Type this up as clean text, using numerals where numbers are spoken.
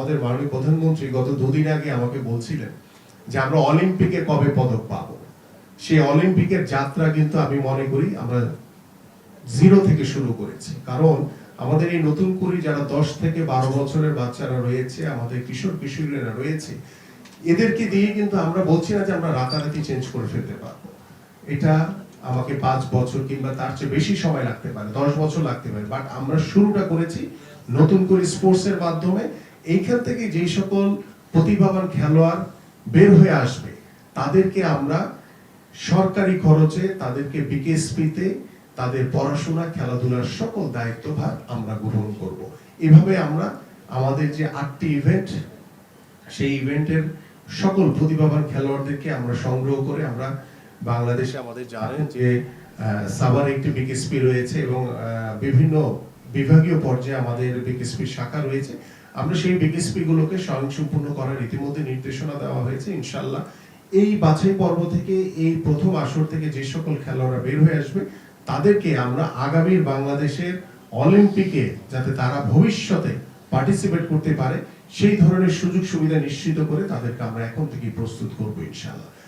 আমাদের মাননীয় প্রধানমন্ত্রী গত দুদিন আগে আমাকে বলছিলেন যে আমরা অলিম্পিকে কবে পদক পাবো। সেই অলিম্পিকের যাত্রা কিন্তু আমি মনে করি আমরা জিরো থেকে শুরু করেছি। কারণ আমাদের এই নতুন করে যারা 10 থেকে 12 বছরের বাচ্চারা রয়েছে, আমাদের কিশোর কিশোরীরা রয়েছে, এদেরকে দিয়ে কিন্তু আমরা বলছি না যে আমরা রাতারাতি চেঞ্জ করে ফেলতে পারবো। এটা আমাকে 5 বছর কিংবা তার চেয়ে বেশি সময় লাগতে পারে, 10 বছর লাগতে পারে, বাট আমরা শুরুটা করেছি নতুন করে স্পোর্টসের মাধ্যমে। এইখান থেকে যেই সকল প্রতিভাবান খেলোয়াড় বের হয়ে আসবে তাদেরকে আমরা সরকারি খরচে তাদেরকে বিকেএসপিতে তাদের পড়াশোনা খেলাধুলার সকল দায়িত্বভার আমরা গ্রহণ করব। এভাবে আমরা আমাদের যে 8টি ইভেন্ট, সেই ইভেন্টের সকল প্রতিভাবান খেলোয়াড়দেরকে আমরা সংগ্রহ করে আমরা বাংলাদেশে আমাদের জানেন যে সাভারে একটি বিকেএসপি রয়েছে এবং বিভিন্ন বিভাগীয় পর্যায়ে আমাদের বিকেএসপি শাখা রয়েছে। আমরা সেই বিকেএসপি গুলোকে স্বয়ংসম্পূর্ণ করার ইতিমধ্যে নির্দেশনা দেওয়া হয়েছে। ইনশাআল্লাহ এই বাছাই পর্ব থেকে, এই প্রথম আসর থেকে যে সকল খেলোয়াড়রা বের হয়ে আসবে তাদেরকে আমরা আগামীর বাংলাদেশের অলিম্পিকে যাতে তারা ভবিষ্যতে পার্টিসিপেট করতে পারে সেই ধরনের সুযোগ সুবিধা নিশ্চিত করে তাদেরকে আমরা এখন থেকেই প্রস্তুত করবো ইনশাআল্লাহ।